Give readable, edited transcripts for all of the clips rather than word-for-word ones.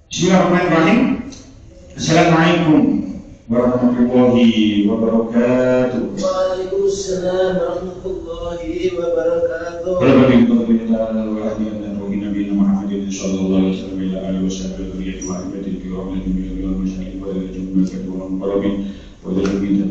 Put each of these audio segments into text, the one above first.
Bismillahirrahmanirrahim. Assalamualaikum warahmatullahi wabarakatuh. Waalaikumsalam warahmatullahi wabarakatuh. Alhamdulillah wa ahdiyan wa nabiyina Muhammadin sallallahu alaihi wasallam ila alihi wasallam wa ahibati al-kiram min al-masyayikh wa al-jummaah wa al-qarabin wa al-tabi'in wa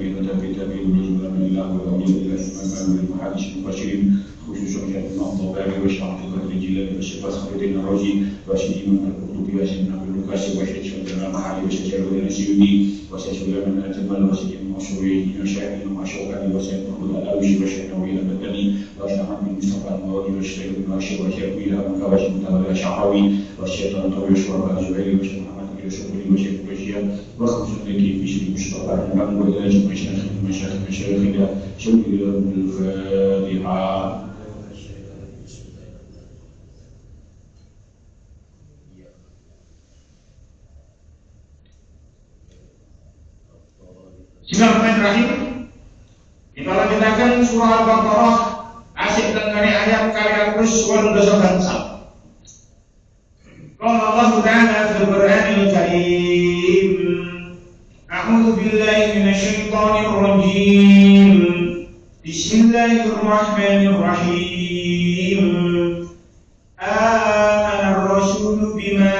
al-illah wa al-awliya al-imam al-muhaddis al-bashirin khususan syekh Al-Tabari wa syekh Al-Jilani wa syekh Fakhruddin Ar-Razi wa syekh Imam Al-Qurtubi wa syekh Abdul Qasim wa syekh Syekh Al-Mahali wa syekh Al-Suyuti wa syekh Sulaiman Al-Jamal wa syekh Al-Masyuri wa syekh Al-Masyuqani wa syekh Muhammad Al-Awishi wa syekh Nawawi Al-Badani wa syekh Ahmad bin Mustafa Al-Mawali wa syekh Al-Masyur wa syekh Wila Al-Kawashi Mutawali Al-Syahrawi wa syekh Al-Tawi Syurah Al-Zuhairi wa syekh Muhammad Al-Yusufuri wa syekh Al-Bashir wa khususan lagi fi syekh Mustafa Al-Muhammad wa ila syekh Masyayikh syekh Al-Fatihah. Bismillahirrahmanirrahim. Kita lanjutkan surah Al-Baqarah asik dengan ayat kalian bersuara dosa bangsa. Qala Allah Ta'ala fil Qur'anil Karim. A'udzu billahi minasyaitonir rajim. Bismillahirrahmanirrahim. Ar-rasulu bima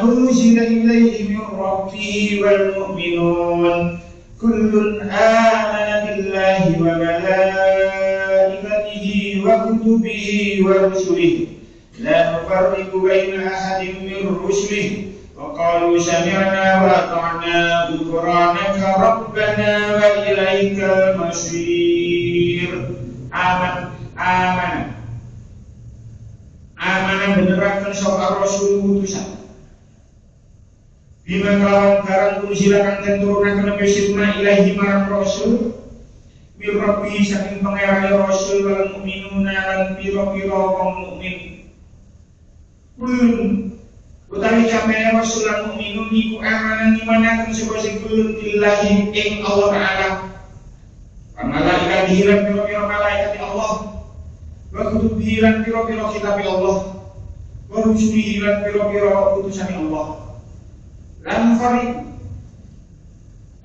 unzila ilayhi min rabbih wal mu'minun kullun amana billahi wa malaikatihi wa kutubihi wa rusulihi la nufarriqu baina ahadin min rusulihi wa qalu sami'na wa ata'na ghufranaka rabbana wa ilaikal masir. Amanah benerakan sapa rasul utusan bima kalawan barang silakan tenturunaken besirna ilahi marang rasul mir rabbi saking pangerane rasul wal mukminuna lan pira-pira wong mukmin utawi camene rasul lan mukminun iku amanah imanaken sapa sing kulun billahi ing Allah Ta'ala malaikat hilang pira-pira malaikat Allah wa kutubi lan pira-pira kitab Allah wa rusuli lan pira-pira utusan Allah. Lan farid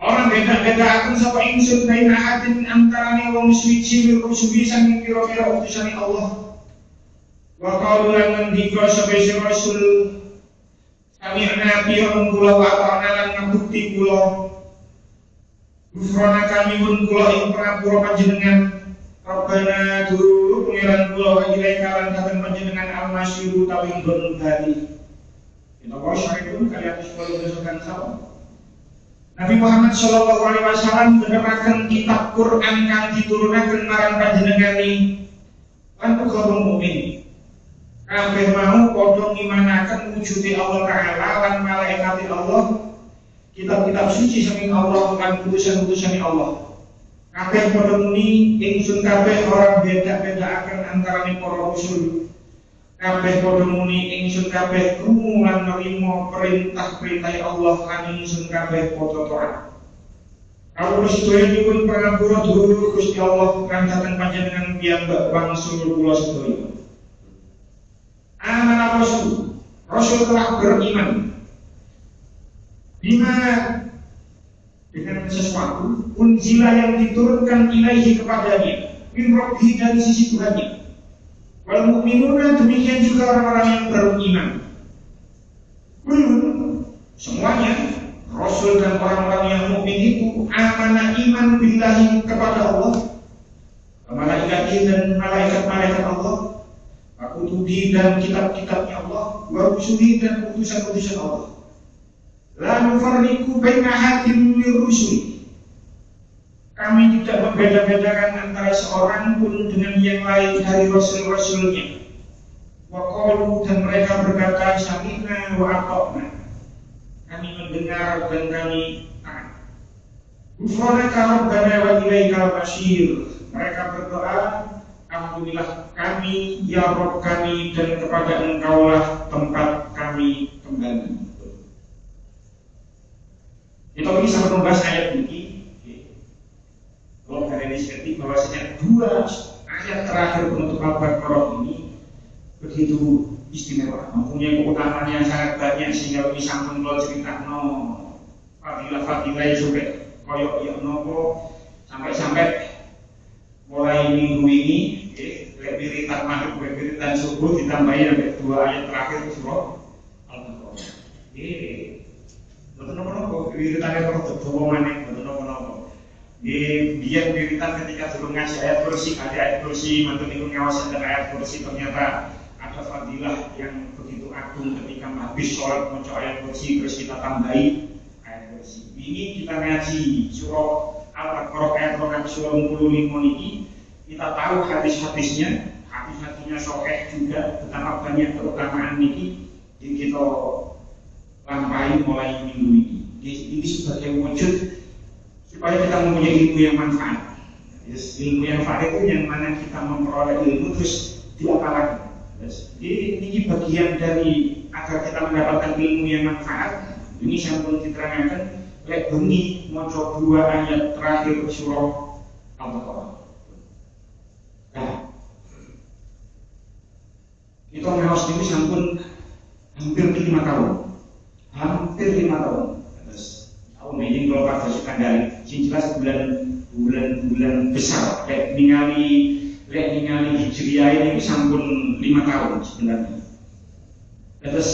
orang beda-beda akan sapa ingsun baina ahadin antarane wong suci min rusuli saking pira-pira utusan Allah. Wa qalu lan ngendika sapa rasul sami'na bi'um kula wa ta'ala lan ngabukti kula gufrana kami pun kula ing prapura panjenengan Rabbana guru pengiran kula wa ilaika lan datang panjenengan al-masyuru tawing gon bali. Kita wasyarikum kalian sepuluh besokan sama. Nabi Muhammad sallallahu alaihi wasallam menerakan kitab Quran kang diturunaken marang panjenengani lan uga wong mukmin. Kabeh mau padha ngimanaken wujude Allah Ta'ala lan malaikate Allah, kitab-kitab suci saking Allah lan utusan-utusan Allah. Kabeh padha muni ingsun kabeh orang beda-bedaaken antaraning para rasul. kabeh padha muni ingsun kabeh krungu lan nrimo perintah-perintah Allah lan ingsun kabeh padha taat. Kawula sedaya nyuwun pangapura dhuwur Gusti Allah kang dhateng panjenengan piyambak wangsul kula sedaya. Amanah Rasul telah beriman bima dengan sesuatu unzila yang diturunkan ilaihi kepadanya min Rabbih dari sisi Tuhannya. Wal mu'minuna demikian juga orang-orang yang beriman. Semuanya Rasul dan orang-orang yang mukmin itu amanah iman billahi kepada Allah, malaikat dan malaikat-malaikat Allah, kutubi dan kitab-kitabnya Allah, wa rusuli dan utusan-utusan Allah. La nufarriqu baina ahadin min rusuli. Kami tidak membeda-bedakan antara seorang pun dengan yang lain dari rasul-rasulnya. Wa qalu dan mereka berkata sami'na wa ata'na. Kami mendengar dan kami taat. Ghufranaka rabbana wa ilaikal masir. Mereka berdoa, alhamdulillah kami ya Rabb kami dan kepada Engkaulah tempat kami kembali. Kita ini sangat membahas ayat ini. Kalau dari ini bahwasanya dua ayat terakhir penutup Al-Baqarah ini begitu istimewa, mempunyai keutamaan yang sangat banyak sehingga ini sampun kalau cerita fadilah sampai koyok ya nopo sampai mulai minggu ini wiritan maghrib wiritan subuh ditambahin sampai dua ayat terakhir surah Al-Baqarah. Betul nopo wiritannya terus domongan betul nopo. Dia wiritan ketika dulu ngasih ayat kursi mantu niku ngawasan ayat kursi ternyata ada fadilah yang begitu agung ketika habis sholat maca ayat kursi terus kita tambahi ayat kursi. Ini kita ngaji surah Al-Baqarah ayat 225 ini kita tahu hadis-hadisnya sahih juga betapa banyak keutamaan ini yang kita lampaui mulai minggu ini. Ini sebagai wujud supaya kita mempunyai ilmu yang manfaat. Ilmu yang manfaat itu yang mana kita memperoleh ilmu terus diapalkan. Ini bagian dari agar kita mendapatkan ilmu yang manfaat. Ini sampun diterangkan lek bengi maca dua ayat terakhir surah Al-Baqarah. Nah, kita ngawas ini sampun hampir 5 tahun. Tahun ini kalau pada sukan dari jelas bulan besar lek ningali hijriah ini sampun 5 tahun sebenarnya. Terus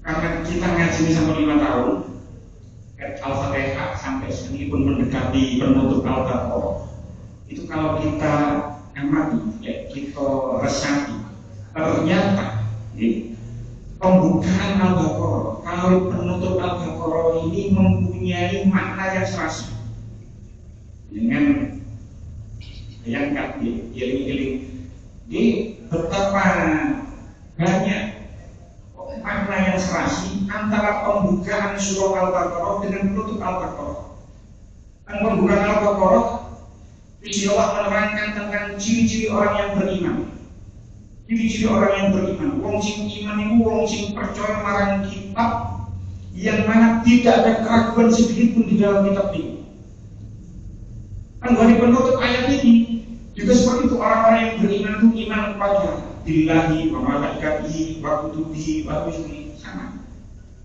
karena kita ngaji ini sampai 5 tahun, Al-Fatihah sampai sini pun mendekati penutup Al-Baqarah. Itu kalau kita amati, kita resapi, ternyata pembukaan Al-Baqarah, kalau penutup Al-Baqarah ini mempunyai makna yang serasi. Dengan bayangkan di betapa banyak makna yang serasi antara pembukaan surah Al-Baqarah dengan penutup Al-Baqarah. Dan pembukaan Al-Baqarah Allah menerangkan tentang ciri-ciri orang yang beriman. Ciri-ciri orang yang beriman, wong sing iman itu wong sing percaya marang kitab yang mana tidak ada keraguan sedikit pun di dalam kitab ini. Kan dari penutup ayat ini juga seperti itu, orang-orang yang beriman itu iman kepada billahi wa malaikatihi wa kutubihi wa rusulihi sama.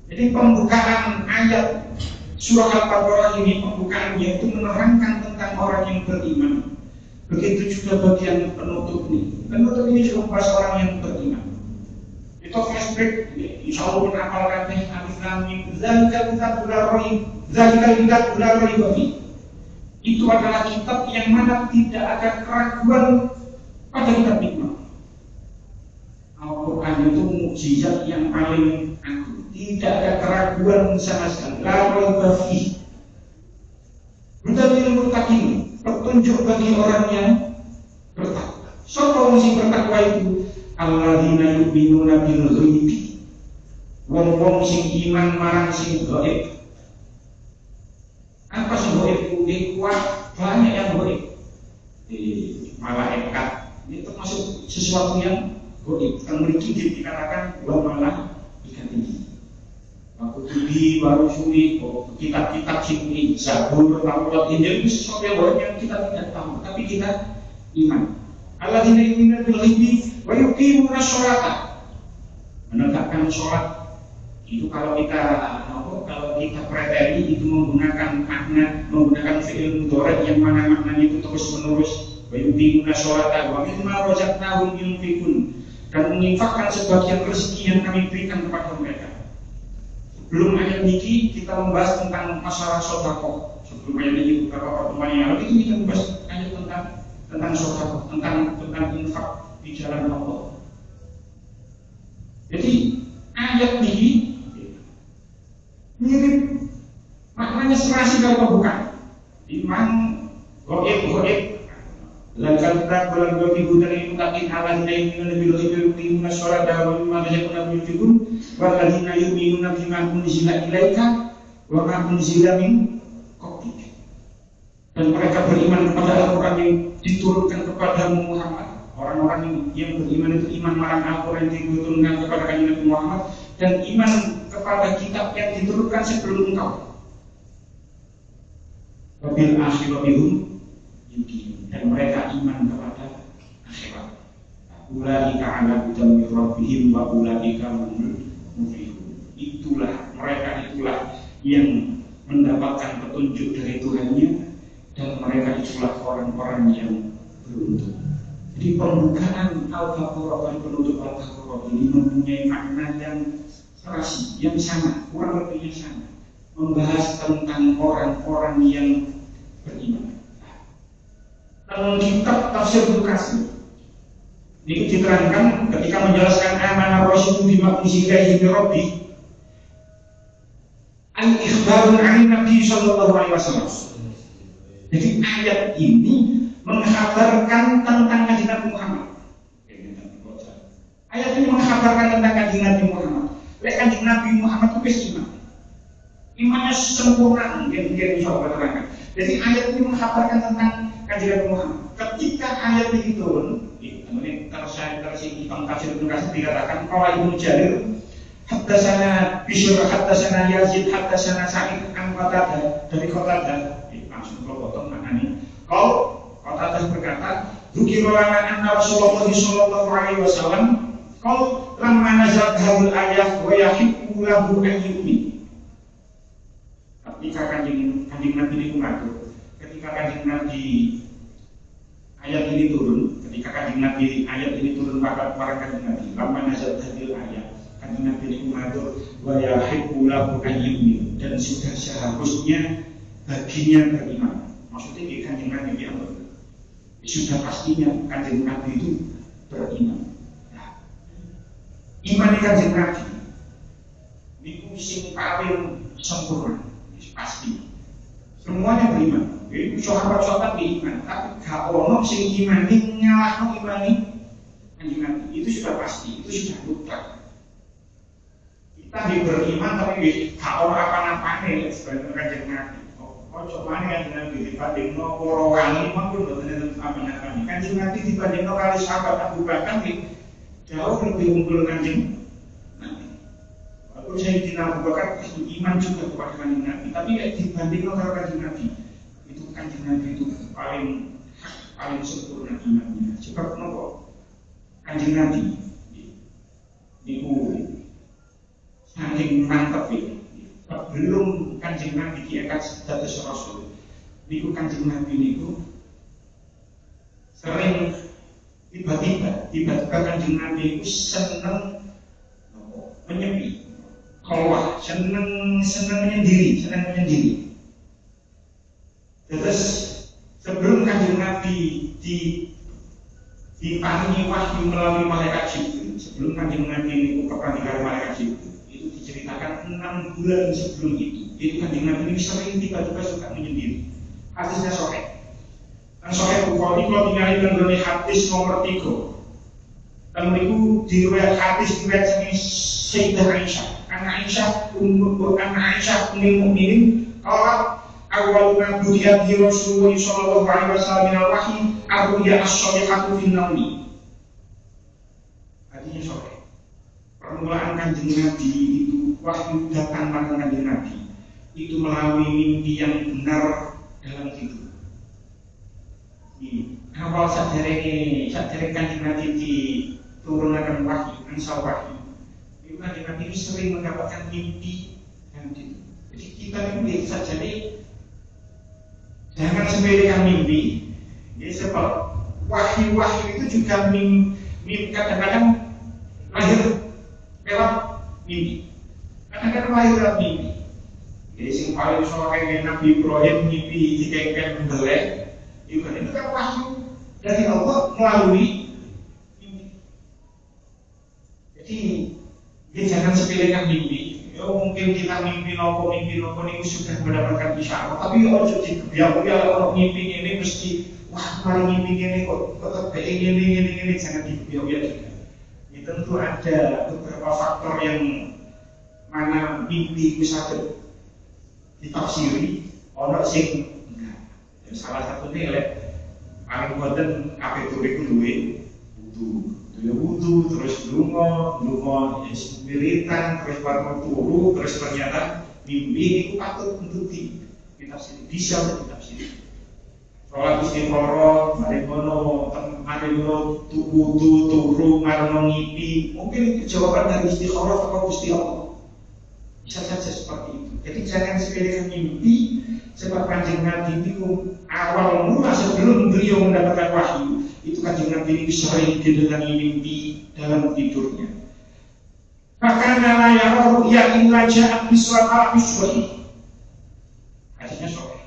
Jadi pembukaan ayat surah Al-Baqarah ini pembukaannya itu menerangkan tentang orang yang beriman. Begitu juga bagian penutup ini. Penutup ini juga membahas orang yang beriman. Itu flashback, insya Allah pun apal kabeh alif lam mim zalikal kitabul la raiba fihi. Itu adalah kitab yang mana tidak ada keraguan pada kitab itu. Al-Quran itu mukjizat yang paling agung. Tidak ada keraguan sama sekali. La raiba fihi. Hudal muttaqin, petunjuk bagi orang yang bertakwa. Siapa orang yang bertakwa itu? Alladzina yu'minuna bil ghaibi. Wong-wong sing iman marang sing gaib. Apa sing gaib itu? Kuat banyak yang gaib. Di malaikat ini termasuk sesuatu yang Goib. Memiliki dikatakan wa malaikatihi. Kutubi baru suri, kitab-kitab sini, Zabur, Taurat, Injil itu sesuatu yang kita tidak tahu, tapi kita iman. Alladzina yu'minuna bil ghaibi wa yuqimuna sholata. Menegakkan sholat itu kalau kita preteri itu menggunakan makna, menggunakan fi'il mudhari yang mana maknanya itu terus menerus. Wa yuqimuna sholata wa mimma razaqnahum yunfiqun, dan menginfakkan sebagian rezeki yang kami berikan kepada mereka. Belum ayat ini kita membahas tentang masalah sedekah. Sebelum ayat ini beberapa pertemuan yang lalu itu kita membahas ayat tentang sedekah, tentang infak di jalan Allah. Jadi ayat ini mirip maknanya serasi kalau bukan. Iman goib dan kita bulan 2000 dari mutakin ala ini lebih lebih sholat dan memang yunfiqun walladzina yu'minuna bima unzila ilaika wa ma unzila min qablik. Dan mereka beriman kepada Al-Qur'an yang diturunkan kepada Muhammad. Orang-orang yang beriman itu iman marang Al-Qur'an yang diturunkan kepada Nabi Muhammad dan iman kepada kitab yang diturunkan sebelum engkau. Wabil akhirati hum yuqinun, dan mereka iman kepada akhirat. Ulaika ala hudan min rabbihim wa ulaika humul muflihun. Mereka itulah yang mendapatkan petunjuk dari Tuhannya, dan mereka itulah orang-orang yang beruntung. Jadi pembukaan Al-Baqarah dan penutup Al-Baqarah ini mempunyai makna yang serasi, yang sama, kurang lebihnya sama, membahas tentang orang-orang yang beriman. Dalam kitab Tafsir Ibnu Katsir ini diterangkan ketika menjelaskan amanah Rasul bima unzila ilaihi rabbi al-ikhbarun 'an Nabi sallallahu alaihi wasallam. Jadi ayat ini mengkhabarkan tentang Kanjeng Nabi Muhammad. Ayat ini mengkhabarkan tentang Kanjeng Nabi Muhammad. Kanjeng Nabi Muhammad itu wis iman. Imannya sempurna, mungkin insyaallah terangkan. Jadi ayat ini mengkhabarkan tentang Kanjeng Nabi Muhammad. Ketika ayat ini turun, ini tersi Imam Tafsir Ibnu Katsir dikatakan qala Ibnu Jarir haddatsana Bishr haddatsana Yazid haddatsana Sa'id an Qatadah dari Qatadah. Langsung potong maknanya. Kalau Qatadah berkata, "Dzukira lana anna Rasulullah sallallahu alaihi wasallam qala lamma nazalat hadhihi al-ayah wa yahibbu lahu an yu'min." Ketika kanjeng Nabi ini mengatur, ketika kanjeng Nabi ayat ini turun, ketika kanjeng Nabi ayat ini turun pada para kanjeng Nabi, lamma nazalat hadhihi al-ayah, kanjeng Nabi ini mengatur wa yahibbu lahu an yu'min, dan sudah seharusnya baginya beriman. Maksudnya di kanjeng Nabi diambil. Sudah pastinya kanjeng Nabi itu beriman. Nah, iman di kanjeng Nabi itu sing paling sempurna, pasti. Semuanya beriman. Jadi sahabat-sahabat beriman, tapi gak ono sing iman ini nyalahno imani kanjeng Nabi. Itu sudah pasti, itu sudah mutlak. Kita beriman tapi gak ono apa-apane sebagai kanjeng Nabi. Ojo mana yang Nabi dibanding no para wali maupun boten apa-apa. Kanjeng Nabi dibanding no kali sahabat Abu Bakar jauh lebih unggul kanjeng Nabi. Walaupun Sayyidina Abu Bakar itu iman juga kepada kanjeng Nabi, tapi dibanding no kali kanjeng Nabi, itu kanjeng Nabi itu paling sempurna imannya. Sebab nopo kanjeng Nabi itu saking mantap ini. Belum kanjeng Nabi diangkat dados Rasul, niku kanjeng Nabi niku sering tiba-tiba kanjeng Nabi itu seneng menyepi, khalwah, seneng menyendiri. Terus sebelum kanjeng Nabi diparingi wahyu melalui malaikat Jibril, sebelum kanjeng Nabi niku keparingan malaikat Jibril, diceritakan 6 bulan sebelum itu kanjeng Nabi ini sering tiba-tiba suka menyendiri. Hadisnya sahih. Dan sahih Bukhari kalau tinggal dengan hadis nomor 3. Dan itu diriwayat hadis riwayat Sayyidah Aisyah. Aisyah ummul mukminin qala awal ma budiya bi Rasulullah sallallahu alaihi wasallam min al-wahyi ar-ru'ya as-salihatu fi an-nawmi. artinya sore. Permulaan Kanjeng Nabi itu wahyu datang pada Kanjeng Nabi itu melalui mimpi yang benar dalam tidur. Awal saderenge Kanjeng Nabi diturunkan wahyu, angsal wahyu. Itu Kanjeng Nabi itu sering mendapatkan mimpi dalam tidur. Jadi kita ini saja nih, jangan sepelekan mimpi. Ya, sebab wahyu-wahyu itu juga mimpi kadang-kadang lahir lewat mimpi. Kadang-kadang lahir lewat mimpi. Jadi sing paling sore Nabi Ibrahim mimpi dikengken belek. Itu kan wahyu dari Allah melalui mimpi. Jadi ya jangan sepelekan mimpi. Ya mungkin kita mimpi nopo ini sudah mendapatkan isyarat. Tapi ojo dikebiak-biak kalau mimpi ini mesti wah mari mimpi ini kok tetap ini jangan dikebiak-biak juga. Ya tentu ada beberapa faktor yang mana mimpi itu satu ditafsiri, ono sing enggak. Salah satunya lek paling boten kabeh turu duwe wudu terus lunga wiritan terus bar turu terus ternyata mimpi itu patut untuk ditafsiri, bisa ditafsiri. Sholat istiqoroh, mari ngono wudu turu marno ngipi, mungkin itu jawaban dari istiqoroh atau Gusti Allah. Bisa saja seperti itu. Jadi jangan sepelekan mimpi. Sebab Kanjeng Nabi itu awal mula sebelum beliau mendapatkan wahyu itu Kanjeng Nabi itu sering didengar mimpi dalam tidurnya. Maka la yara ru'ya illa ja'at biswara biswari. Hadisnya sahih.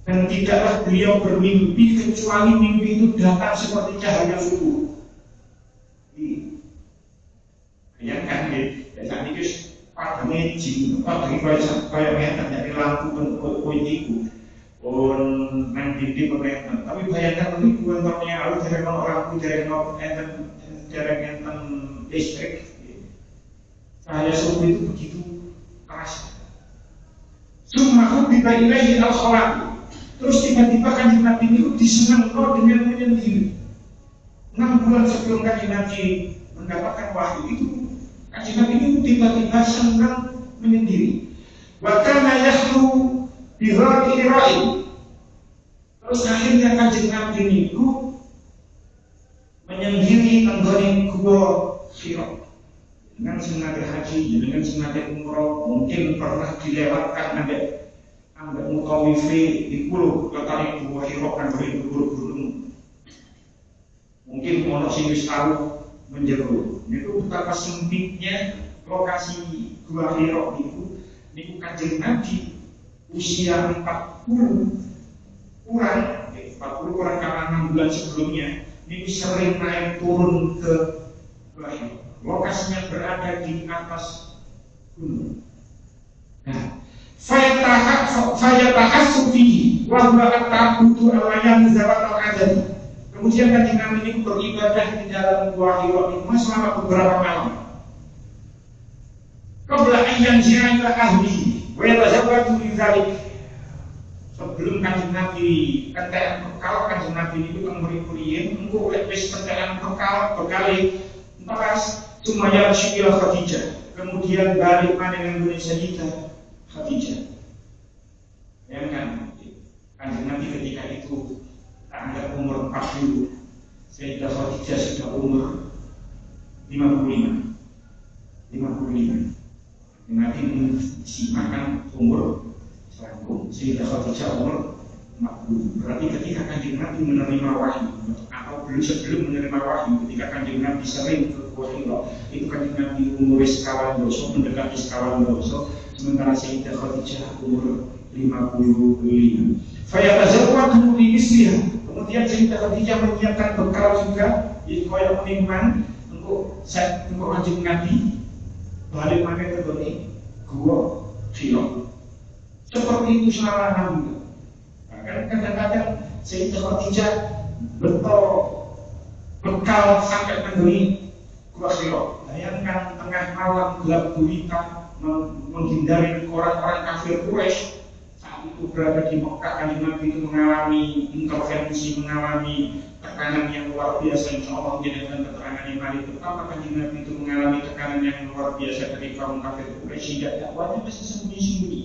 Dan tidaklah beliau bermimpi kecuali mimpi itu datang seperti cahaya subuh. Bayangkan ya saat ini padangnya jin, padangnya kaya ngeten dari lampu poin itu pun nang dinding pemerintah. Tapi bayangkan ribuan tahun yang lalu dari lampu dari enten listrik, cahaya subuh itu begitu keras. Summa hubbiba ilaihi al-khalaq. Terus tiba-tiba Kanjeng Nabi itu disenang dengan menyendiri. 6 bulan sebelum Kanjeng Nabi mendapatkan wahyu itu Kanjeng Nabi itu tiba-tiba senang menyendiri. Wa kana yahlu bi ra'i. Terus akhirnya Kanjeng Nabi itu menyendiri tenggone gua Hira. Dengan senada haji, dengan senada umroh, mungkin pernah dilewatkan ambek mutawifi di pulau kota gua Hira kan gunung. Mungkin ono sing wis tahu menjero. Itu betapa sempitnya lokasi Gua Hira itu. Niku Kanjeng Nabi usia 40 kurang karena 6 bulan sebelumnya. Niku sering naik turun ke Gua Hira. Lokasinya berada di atas gunung. Nah, fayatahassu fihi wa huwa at-ta'budu al-ayam zawat al-adad. Kemudian Kanjeng Nabi ini beribadah di dalam Gua Hira itu selama beberapa malam. Qabla an yanzi'a ila ahlihi wa yatazawwaju li dzalik. Sebelum Kanjeng Nabi kentekan bekal, Kanjeng Nabi itu kan mripuriyen engko wis kentekan bekale entas sumaya syikil Khadijah. Kemudian balik dengan Sayyidah Khadijah. Ya kan? Kanjeng Nabi ketika itu anggap umur 40, Sayyidah Khadijah sudah umur 55. Nabi mensimpahkan umur selangkung, Sayyidah Khadijah umur 40. Berarti ketika Kanjeng Nabi menerima wahyu atau sebelum menerima wahyu, ketika Kanjeng Nabi sering ke Gua Hira, itu Kanjeng Nabi umur sekawan doso, mendekati sekawan doso, sementara Sayyidah Khadijah umur 55. Fayatazawwaju li misliha. Kemudian Sayyidah Khadijah menyiapkan bekal juga, yaitu koyok meniman untuk Kanjeng Nabi balik mana ke Gua Hira. Seperti itu selama 6 bulan. Bahkan kadang-kadang Sayyidah Khadijah betul bekal sampai mengguni Gua Hira. Bayangkan tengah malam gelap gulita menghindari orang-orang kafir Quraisy. Saat itu berada di Mekah, Kanjeng Nabi itu mengalami intervensi, mengalami tekanan yang luar biasa. Insya Allah dengan keterangan yang hari pertama Kanjeng Nabi itu mengalami tekanan yang luar biasa dari kaum kafir Quraisy sehingga dakwahnya masih sembunyi-sembunyi.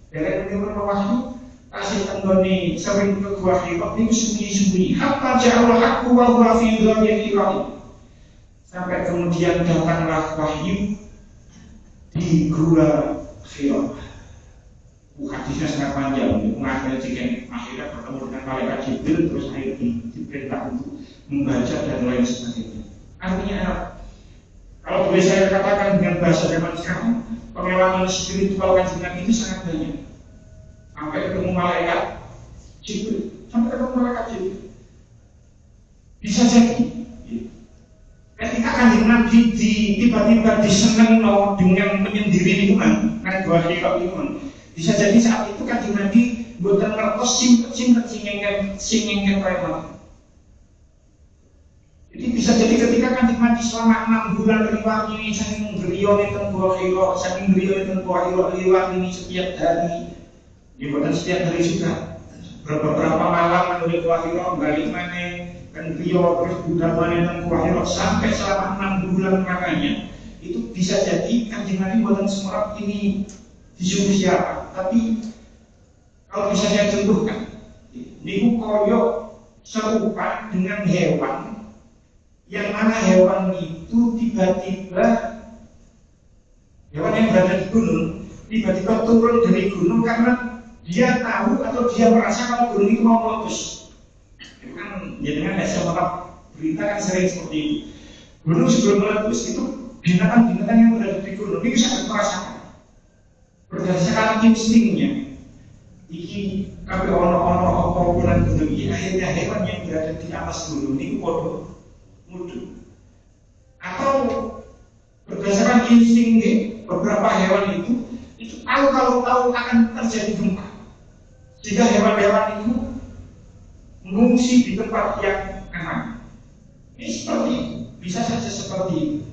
Dari menerima wahyu kasih tenggone sering ke gua Hira itu sembunyi-sembunyi. Hatta ja'al haqqu wa huwa fi dhilli Hira. Sampai kemudian datanglah wahyu di gua Hira. Hadisnya sangat panjang. Mengakhirnya jika akhirnya bertemu dengan malaikat Jibril terus akhirnya diperintah untuk membaca dan lain sebagainya. Artinya kalau boleh saya katakan dengan bahasa zaman sekarang, pengalaman spiritual Kanjeng Nabi itu sangat banyak. Sampai ketemu malaikat Jibril, bisa jadi ketika Kanjeng Nabi tiba-tiba diseneng dengan menyendiri lingkungan, kan dua Hira lingkungan. Bisa jadi saat itu Kanjeng Nabi mboten ngertos simpet-simpet sing ingkang preman. Jadi bisa jadi ketika Kanjeng Nabi selama 6 bulan riwayat saking griyane ten Gua Hira, saking griyane ten Gua Hira riwayat ini setiap hari. Ya bukan setiap hari juga. Beberapa malam menurut Gua Hira balik maneh kan griya terus budal maneh ten Gua Hira sampai selama 6 bulan makanya. Itu bisa jadi Kanjeng Nabi mboten semerap ini disuruh siapa, tapi kalau bisa saya contohkan, niku koyo serupa dengan hewan, yang mana hewan itu tiba-tiba hewan yang berada di gunung tiba-tiba turun dari gunung karena dia tahu atau dia merasa kalau gunung itu mau meletus. Itu kan jadi kan saya berita kan sering seperti ini. Gunung sebelum meletus itu binatang-binatang yang berada di gunung itu sangat merasakan. Berdasarkan instingnya, iki tapi ono apa bulan gunung ini akhirnya hewan yang berada di atas gunung ini bodoh mudu. Atau berdasarkan instingnya beberapa hewan itu tahu akan terjadi gempa, sehingga hewan-hewan itu mengungsi di tempat yang aman. Ini seperti bisa saja seperti itu.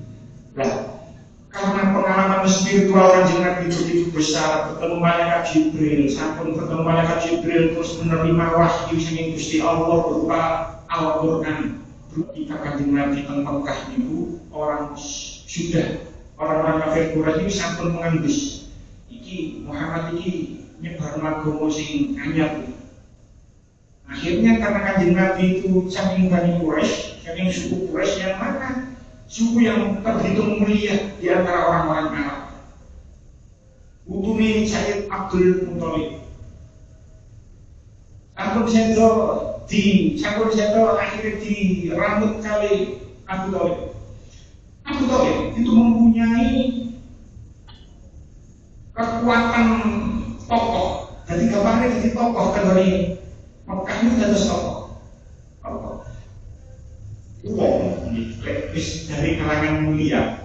Nah, karena pengalaman spiritual Kanjeng Nabi begitu besar, bertemu malaikat Jibril, sampun bertemu malaikat Jibril terus menerima wahyu saking Gusti Allah berupa Al-Qur'an. Ketika Kanjeng Nabi teng Mekah niku orang-orang kafir Quraisy sampun mengendus. Iki Muhammad iki nyebar agama sing anyar. Akhirnya karena Kanjeng Nabi itu saking Bani Quraisy, saking suku Quraisy yang mana suku yang terhitung mulia di antara orang-orang Arab. Utumi Sayyid Abdul Muthalib. Sampun sedo akhirnya di rambut kali Abu Thalib. Abu Thalib itu mempunyai kekuatan tokoh. Jadi gambarnya jadi tokoh dari Mekah itu dados tokoh. Dari kalangan mulia,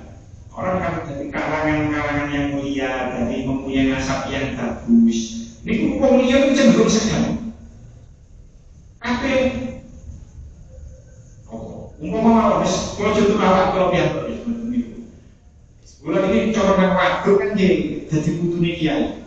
orang kan dari kalangan yang mulia, dari mempunyai nasab yang bagus. Ini wong mulia itu cenderung segan. Tapi, umpama wis kula contoh awak kula piyambak wis ngoten niku. Kula iki cara nang waduk kan nggih dadi putune kiai.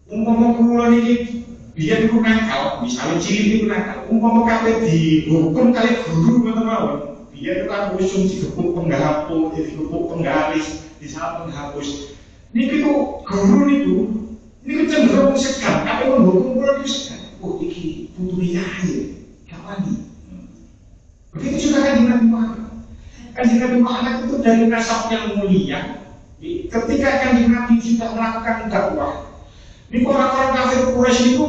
Umpama kula niki biyen niku nakal, misalnya cilik niku nakal, umpama kabeh dihukum kali guru ngoten mawon. Biyen kan usum digepuk penghapus, digepuk penggaris, disal penghapus. Niki tuh guru niku cenderung segan, kabeh menghukum kula niku segan. Oh iki putune kiai, kapan. Begitu juga Kanjeng Nabi Muhammad. Kanjeng Nabi Muhammad itu dari nasab yang mulia. Ketika Kanjeng Nabi sudah melakukan dakwah, ini orang-orang kafir Quraisy itu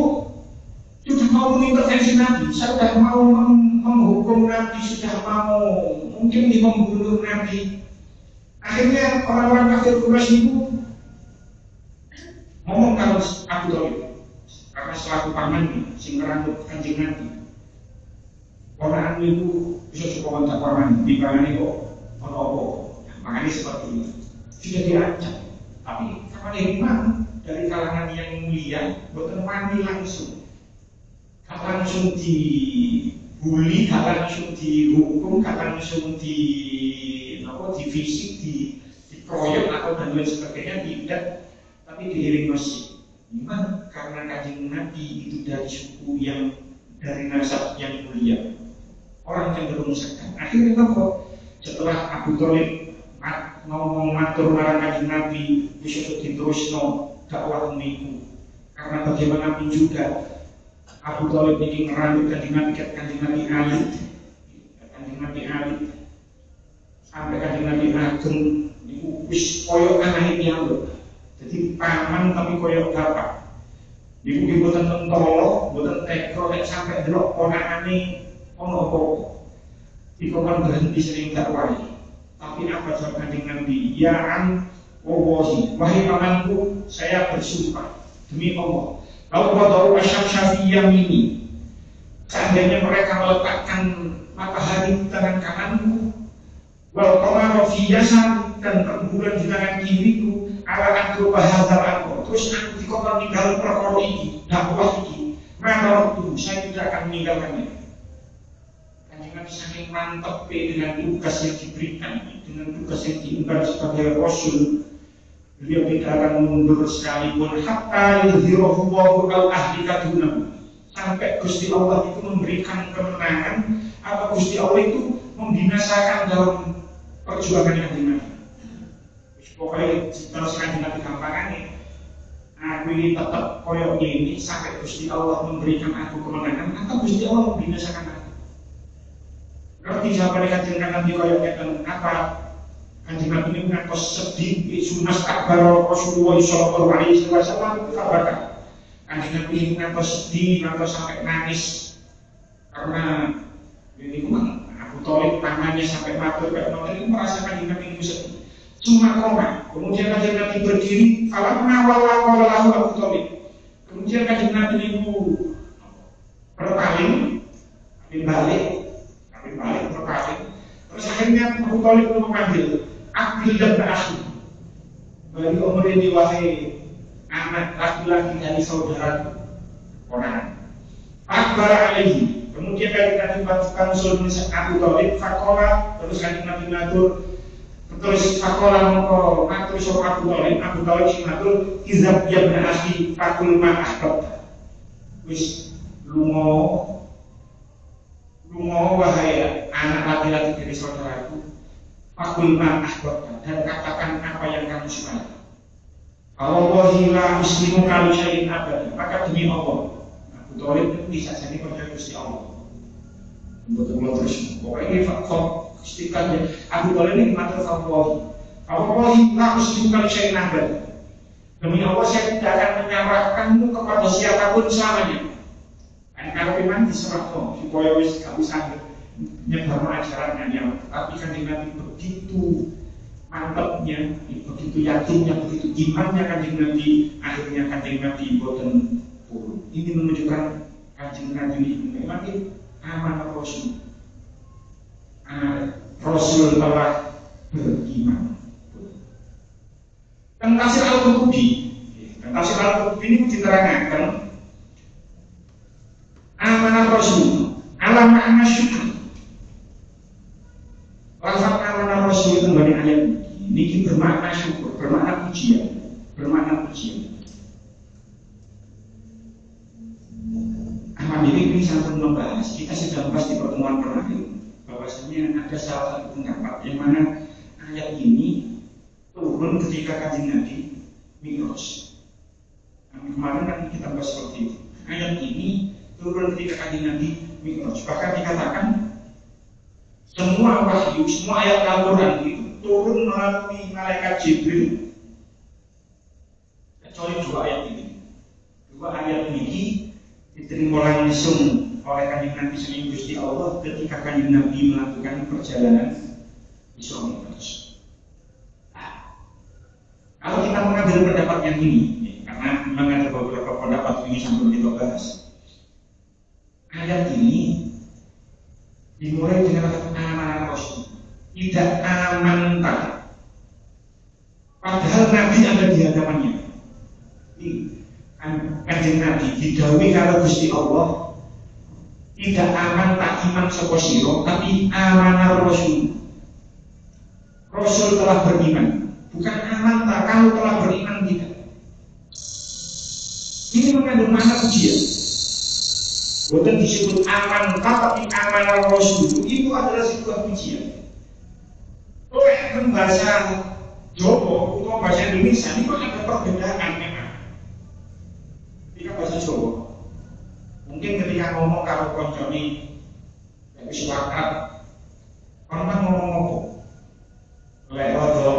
sudah mau mengintervensi Nabi, sudah mau menghukum Nabi, sudah mau mungkin membunuh Nabi. Akhirnya orang-orang kafir Quraisy itu ngomong kalau Abu Thalib, karena selaku paman sing ngerambut Kanjeng Nabi. Orang itu bisa cukup kontak paman, di mana kok apa-apa. Makanya seperti ini sudah dirancang. Tapi kapan memang dari kalangan yang mulia, bukan mandi langsung. Gak langsung dibully, gak langsung dihukum, gak langsung divisi, dikeroyok atau dan lain sebagainya, tidak. Tapi diiring masih. Memang karena Kanjeng Nabi itu dari suku yang dari nasab yang mulia. orang cenderung segan. Akhirnya kok setelah Abu Thalib ngomong matur marang Kanjeng Nabi wis diterusno dakwah niku. Karena bagaimanapun juga Abu Thalib ini ngerambut Kanjeng Nabi Ali, sampai Kanjeng Nabi Ageng niku wis koyo anake piyambak. Jadi paman tapi koyo bapak. Niku ki boten mentolo, boten teko nek sampai delok ponakane ono apa-apa. Iku kan berhenti sering dakwahi. Tapi apa jawab Kanjeng Nabi? Ya an wallahi, wahai pamanku, saya bersumpah demi Allah. Lau qadau asyam yamini. Seandainya mereka meletakkan matahari di tangan kananku, wal qamara fi yasari, dan rembulan di tangan kiriku, ala aku bahadar aku, terus aku dikokon ninggal perkara iki, dakwah iki, maka waktu saya tidak akan meninggalkannya. Kanjeng Nabi saking mantap dengan tugas yang diberikan, dengan tugas yang diemban sebagai Rasul. Beliau tidak akan mundur sekalipun hatta yudhirahu Allahu al ahli kadunahu, sampai Gusti Allah itu memberikan kemenangan atau Gusti Allah itu membinasakan dalam perjuangan yang Nabi. Pokoknya kalau sekarang Nabi gampangannya, aku ini tetap koyok ini sampai Gusti Allah memberikan aku kemenangan atau Gusti Allah membinasakan aku. Ngerti siapa Kanjeng Nabi koyoknya dan apa? Kanjeng Nabi ini ngakos sedih, sunas takbar Rasulullah sallallahu alaihi wasallam kabarkan. Kanjeng Nabi ini ngakos sedih, ngakos sampai nangis karena ini memang Abu Thalib tangannya sampai matur kayak itu merasakan Kanjeng Nabi itu sedih. Cuma koma, kemudian Kanjeng Nabi berdiri, falamma walla lahu Abu Thalib. Kemudian Kanjeng Nabi itu berpaling, berpaling. Terus akhirnya Abu Thalib itu memanggil Akbil dan Ba'asu. Bagi umur ini wahai anak laki-laki dari saudara orang Akbar alaihi. Kemudian Kanjeng Nabi pasukan Sultan Abu Thalib fakola, terus Kanjeng Nabi matur, terus fakola mongko matur sapa Abu Thalib sing matur izab ya Ba'asu fakul ma ahbab. Wis lunga wahai anak laki-laki dari saudaraku, fakul ma ahbab, dan katakan apa yang kamu suka. Wallahi la muslimu kali syai'in abad, maka demi Allah Abu Thalib itu bisa jadi percaya Gusti Allah. Betul terus pokoknya fakor istiqamah Abu Thalib ini matur wallahi la muslimu kali syai'in abad, demi Allah saya tidak akan menyerahkanmu kepada siapapun selamanya. Kalau memang diserah supaya wis gak usah nyebar ajaran yang, tapi Kanjeng Nabi begitu mantapnya, begitu yakinnya, begitu imannya Kanjeng Nabi, akhirnya Kanjeng Nabi boten purun. Ini menunjukkan Kanjeng Nabi ini memang amanah Rasul. Rasul telah beriman. Dan tafsir Al-Qurtubi ini diterangkan amanah Rasul ala makna syukur. Lafaz amanah Rasul itu dari ayat ini bermakna syukur, bermakna pujian. Ahmad ini sampai membahas, kita sudah membahas di pertemuan terakhir bahwasanya ada salah satu pendapat yang mana ayat ini turun ketika Kanjeng Nabi Mi'raj. Kemarin kan kita bahas seperti itu. Ayat ini turun ketika Kanjeng Nabi Mi'raj. Bahkan dikatakan semua wahyu, semua ayat Al-Quran itu turun melalui malaikat Jibril, kecuali dua ayat ini. Dua ayat ini diterima langsung oleh Kanjeng Nabi sering Gusti Allah ketika Kanjeng Nabi melakukan perjalanan Isra Mi'raj. Kalau kita mengambil pendapat yang ini, karena memang ada beberapa pendapat ini sambil kita bahas. Ayat ini dimulai dengan amanah Rasul, tidak aman tak. Padahal Nabi ada di hadapannya. Kanjeng Nabi didhawuhi kalau Gusti Allah tidak aman tak iman sapa sira, tapi amanah Rasul. Rasul telah beriman, bukan aman tak kamu telah beriman tidak. Ini mengandung makna pujian. Bukan disebut aman, tapi amanah Rasul itu adalah sebuah pujian. Oleh bahasa Jawa atau bahasa Indonesia itu ada perbedaan memang. Ketika bahasa Jawa, mungkin ketika ngomong kalau konco ini wis wakrab, orang ngomong apa? Lek rada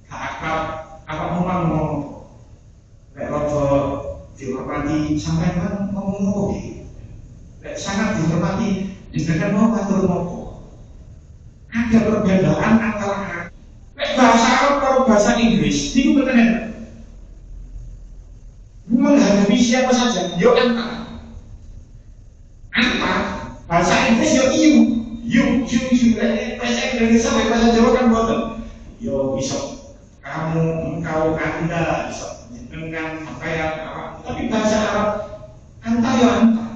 gak akrab, apa ngomong apa? Lek rada dihormati sampai kan ngomong apa? Lek sangat dihormati dengan mau atur apa? Ada perbedaan antara bahasa Arab atau bahasa Inggris itu benar. Menghadapi siapa saja, yo anta. Bahasa Inggris yo you. Bahasa Indonesia sampai bahasa Jawa kan boten. Yo bisa kamu, engkau, anda, bisa dengan apa yang apa. Tapi bahasa Arab anta yo anta.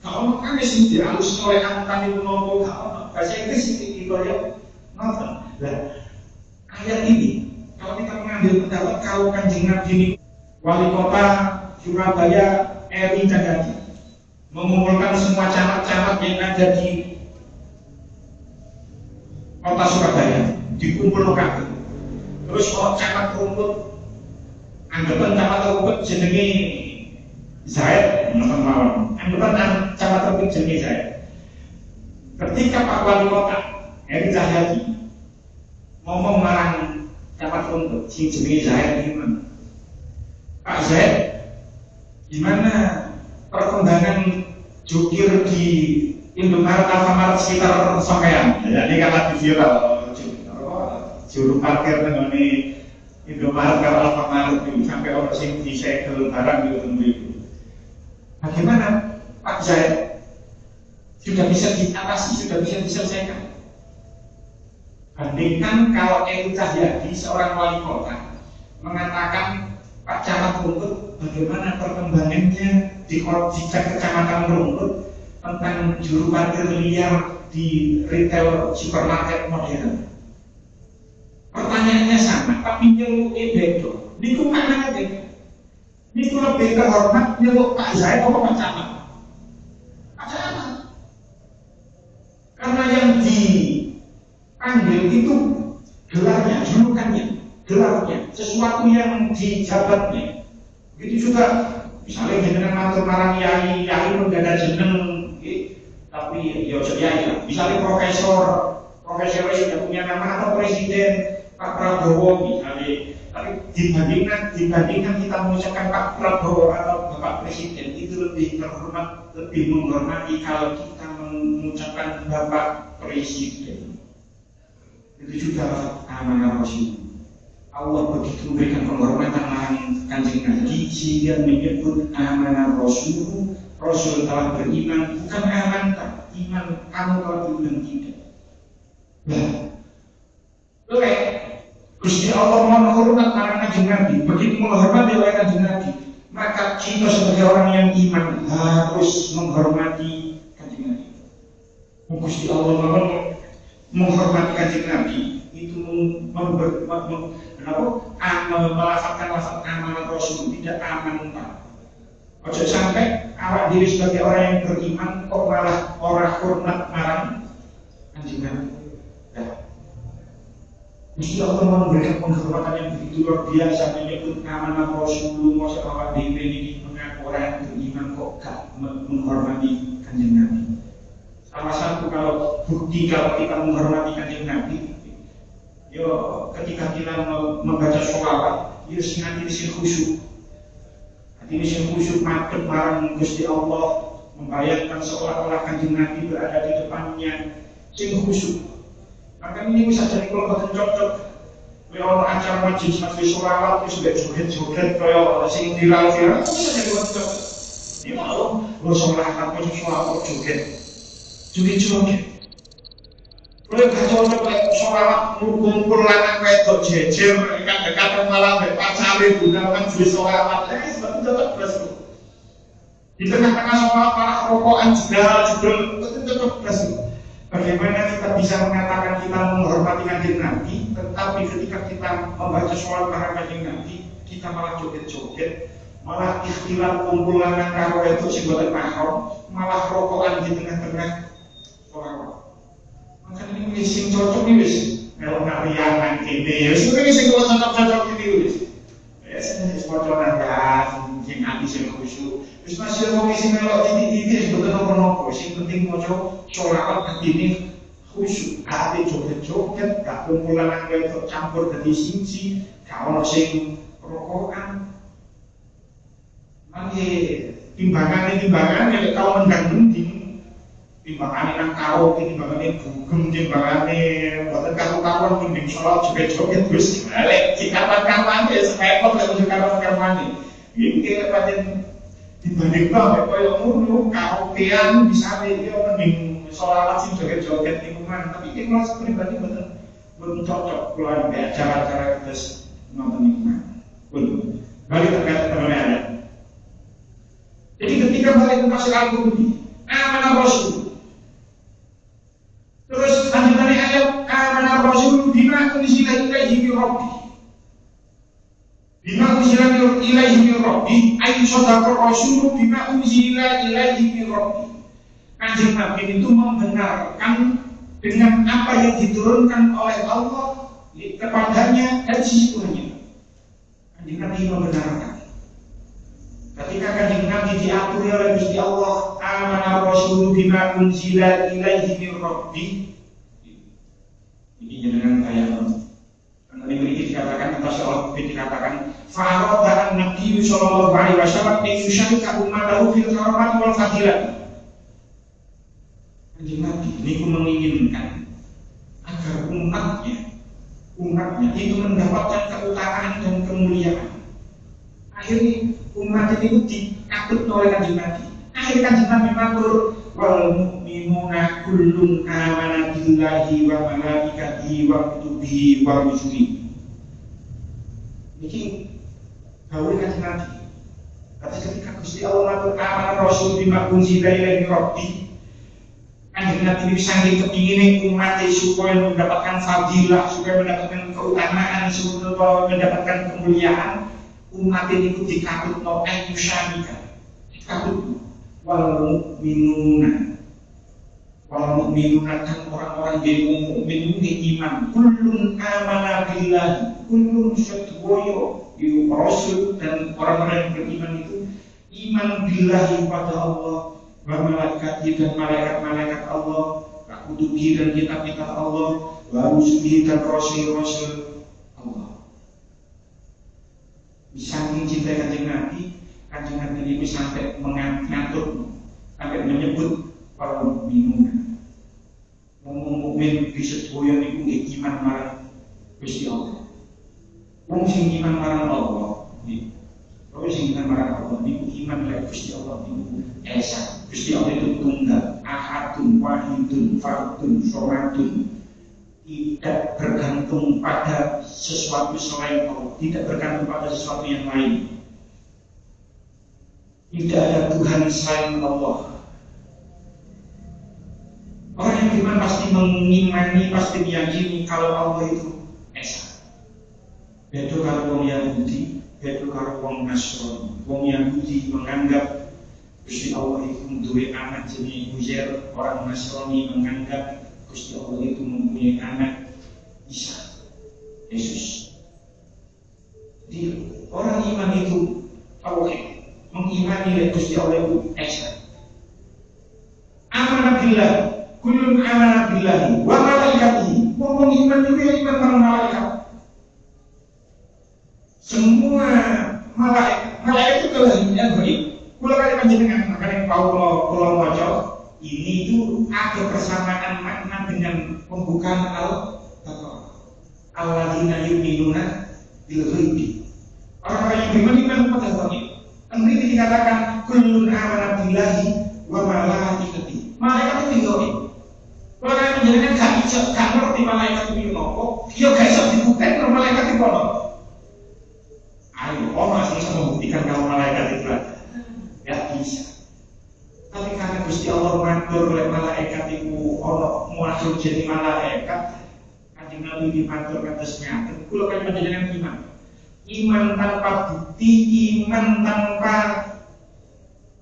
Kalau kan mesti dihalus oleh anta itu nopo. Bahasa Inggris itu ya nonton. Nah, ayat ini kalau kita mengambil pendapat kalau Kanjeng Nabi ini wali kota Surabaya Eri Cahyadi mengumpulkan semua camat-camat yang ada di kota Surabaya dikumpulkan. Terus kalau camat rumput anggapan camat rumput jenenge Zaid mawon. Anggapan camat rumput jenenge Zaid. Ketika Pak Wali Kota Eri Cahyadi ngomong marang camat rumput sing jenenge Zaid gimana? Pak Zaid, gimana perkembangan jukir di Indomaret Alfamart sekitar sampean? Ya ini kan lagi viral juru parkir dengan Indomaret karo Alfamart itu sampai orang sing disegel barang itu. Bagaimana Pak Zaid? Sudah bisa diatasi, sudah bisa diselesaikan. Bandingkan kalau Eri Cahyadi seorang wali kota mengatakan Pak Camat Rumput bagaimana perkembangannya di kecamatan Rumput tentang juru parkir liar di retail supermarket modern. Pertanyaannya sama, tapi nyeluk beda. Niku mana aja? Niku lebih terhormat nyeluk Pak Zaid atau Pak Camat? Pak Camat. Karena yang dipanggil itu gelarnya, julukannya, gelarnya, sesuatu yang dijabatnya. Begitu juga misalnya jenengan matur marang yai menggada jeneng, tapi ya jadi misalnya profesor sudah punya nama atau presiden Pak Prabowo misalnya, tapi dibandingkan kita mengucapkan Pak Prabowo atau Bapak Presiden itu lebih terhormat, lebih menghormati kalau kita mengucapkan Bapak Presiden. Itu juga amanah Rasul. Allah begitu memberikan penghormatan marang Kanjeng Nabi sehingga menyebut amanah Rasul. Rasul telah beriman, bukan amanah, iman kamu telah beriman tidak. Nah, oleh Gusti Allah menghormat marang Kanjeng Nabi, begitu menghormati oleh Kanjeng Nabi, maka kita sebagai orang yang iman harus menghormati Kanjeng Nabi. Gusti Allah menghormati Kanjeng Nabi itu melafalkan lafaz amanah Rasul tidak aman tak. Ojo sampai awak diri sebagai orang yang beriman kok malah orang hormat marang Kanjeng Nabi. Gusti Allah memberikan penghormatan yang begitu luar biasa menyebut amanah Rasulullah SAW ini mengaku orang yang beriman kok gak menghormati Kanjeng Nabi. Salah satu kalau bukti kalau kita menghormati Kanjeng Nabi, yo ketika kita membaca sholawat, yo sing hati sing khusyuk, hati sing khusyuk madhep marang Gusti Allah, membayangkan seolah-olah Kanjeng Nabi berada di depannya, sing khusyuk. Maka ini bisa jadi kalau boten cocok. Kalau acara majelis sholawat itu sudah joget-joget kalau sing viral-viral, bisa jadi boten cocok. Ini mau lo sholawat majelis sholawat joget. Joget-joget. Boleh gak cocok sholawat ngumpul lanang wedok jejer, dekat-dekat malah pacare gunakan majelis sholawat. Boten cocok blas. Di tengah-tengah sholawat malah rokokan jedal-jedal, boten cocok blas. Bagaimana kita bisa mengatakan kita menghormati Kanjeng Nabi, tetapi ketika kita membaca sholat para Kanjeng Nabi, kita malah joget-joget, malah ikhtilat kumpul lanang karo itu sing boten mahram, malah rokokan di tengah-tengah sholawat. Makanya ini wis sing cocok iki wis melu nariangan kene ya wis iki sing cocok iki wis. Wis poconan ya sing ati sing khusyuk. Wis masih wong sing melok titik-titik wis boten napa-napa, sing penting maca sholawat atine khusyuk. Ate joget-joget gak kumpul lanang wedok campur dadi siji, gak ono sing rokokan. Mangke timbangane nek kau mendang-mending timbangane nang karaoke timbangane bugem timbangane boten karu-karuan mending salat joget-joget wis balik kapan-kapan wis repot lek kapan-kapan iki pancen dibanding nek koyo ngono karaokean bisa yo mending salat sing joget-joget niku man tapi iki kelas pribadi boten cocok kula nek acara-acara terus nonton niku man belum balik terkait ada. Jadi ketika balik tafsir Al-Qurtubi, amanah Rasul. Terus lanjutannya ayat amanah Rasul bima unzila ilaihi min rabbih. Bima unzila ilaihi min rabbih, ay sadaqa Rasul bima unzila ilaihi min rabbih. Kanjeng Nabi itu membenarkan dengan apa yang diturunkan oleh Allah kepadanya dari sisi Tuhannya. Kanjeng Nabi membenarkan. Ketika kanjeng Nabi diatur oleh Gusti Allah, amanah Rasul bima unzila ilaihi min rabbih. Ini jenengan kayak karena ini dikatakan atas Allah dikatakan fa'arada an-nabi sallallahu alaihi wasallam yusyarika ummatahu fil karamati wal fadilah. Kanjeng Nabi ini menginginkan agar umatnya itu mendapatkan keutamaan dan kemuliaan. Akhirnya umat ini dikatut oleh kanjeng Nabi. Akhirnya kanjeng Nabi matur wal mu'minuna kullun amana billahi wa malaikatihi wa kutubihi wa rusulihi. Niki gawe kanjeng Nabi. Tapi ketika Gusti Allah matur amana Rasul bima unzila ilaihi min rabbih, kanjeng Nabi saking kepingine umat supaya mendapatkan fadilah, supaya mendapatkan keutamaan, supaya mendapatkan kemuliaan. Umat ini itu dikatut no ayyushamika dikatut wal mu'minuna kan orang-orang yang mukmin iman kullun amana billahi kullun syadwoyo yu rasul dan orang-orang yang beriman itu iman billahi pada Allah wa malaikati dan malaikat-malaikat Allah wa kutubi dan kitab-kitab Allah wa rusulihi dan rasul-rasul Allah. Bisa mencintai kanjeng Nabi ini sampai mengatur, sampai menyebut para mukmin. Wong mukmin bisa doyan iku nggih iman marang Gusti Allah. Wong sing iman marang Allah, wong sing iman marang Allah niku iman marang Gusti Allah niku esa. Gusti Allah itu tunggal, ahadun, wahidun, fardun, somatun. Tidak bergantung pada sesuatu selain Allah, tidak bergantung pada sesuatu yang lain. Tidak ada Tuhan selain Allah. Orang yang beriman pasti mengimani, pasti meyakini kalau Allah itu esa. Beda kalau wong Yahudi, beda kalau wong Nasrani. Wong Yahudi menganggap Gusti Allah itu duwe anak jenenge Uzair, orang Nasrani menganggap Gusti Allah itu mempunyai anak Isa, Yesus. Jadi orang iman itu tauhid, mengimani Gusti Allah itu esa. Amanah billah, kullun amanah billahi wa malaikatihi. Wong iman itu ya iman marang malaikat. Semua malaikat itu kelahiran baik. Kula kali panjenengan makanya kula maca ini itu ada persamaan makna dengan pembukaan Al-Baqarah. Alladzina yu'minuna bil ghaibi. Orang-orang yang beriman pada gaib. Ini dikatakan kullun amana billahi wa malaikatihi. Malaikat itu gaib. Kalau kalian menjadikan gak ngerti malaikat itu apa, ya gak bisa dibuktikan kalau malaikat itu apa. Ayo, orang bisa membuktikan kalau malaikat itu ada. Gak bisa. Tapi karena Gusti Allah matur oleh malaikat itu ono muasur jadi malaikat, kanjeng Nabi dimatur kados ngaten. Kula kan panjenengan iman. Iman tanpa bukti, iman tanpa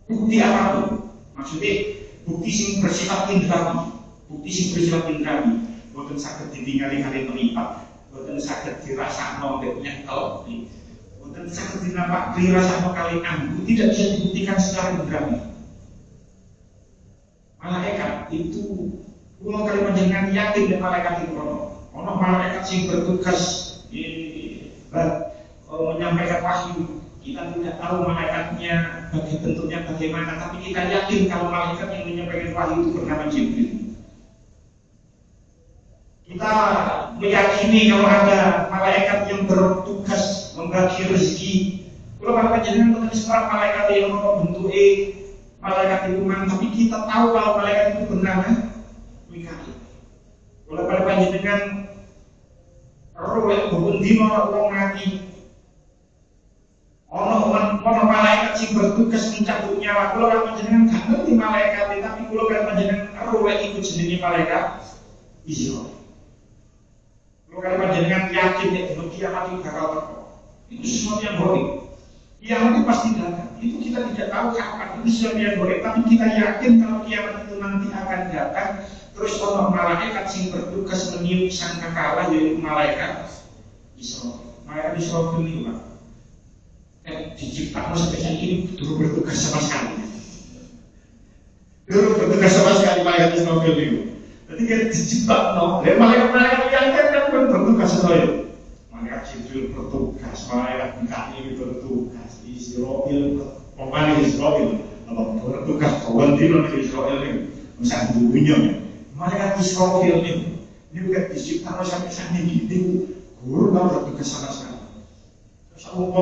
bukti apapun. Maksudnya bukti sing bersifat indrawi, bukti sing bersifat indrawi, boten saged ditingali kali meripat, boten saged dirasakno nek nyekel, boten saged dinapak dirasakno kali anggu, tidak bisa dibuktikan secara indrawi. Malaikat itu kula kali panjenengan yakin nek malaikat itu ono malaikat sing bertugas menyampaikan wahyu. Kita tidak tahu malaikatnya bentuknya bagaimana, tapi kita yakin kalau malaikat yang menyampaikan wahyu itu bernama Jibril. Kita meyakini kalau ada malaikat yang bertugas membagi rezeki. Kalau panjenengan mboten separah malaikat yang bentuke malaikat itu mang, tapi kita tahu kalau malaikat itu bernama Mikail. Kalau panjenengan roh yang dino wong mati, ono malaikat sing bertugas mencabut nyawa. Kula kan panjenengan gak ngerti malaikat, tapi kula kan panjenengan roh iku jenenge malaikat Israil. Kula kan panjenengan yakin nek dina kiamat iki bakal teko. Itu sesuatu yang goib. Kiamat itu pasti datang. Itu kita tidak tahu kapan. Itu sesuatu yang goib, tapi kita yakin kalau kiamat itu nanti akan datang. Terus ono malaikat sing bertugas meniup sangkakala, yaitu malaikat Israil. Malaikat Israil itu Pak, diciptakan sampai saat ini dulu bertugas sama sekali. Dulu bertugas sama sekali malaikat Israil itu. Jadi dia diciptakan. Dan malaikat yang kan bertugas sekali. Malaikat Jibril bertugas, malaikat Mikail bertugas, Israil, pemain Israil, apa bertugas kawan di dalam Israil ini, misalnya dunia. Malaikat Israil ini bukan diciptakan sampai saat ini. Guru nggak bertugas sama sekali. Saung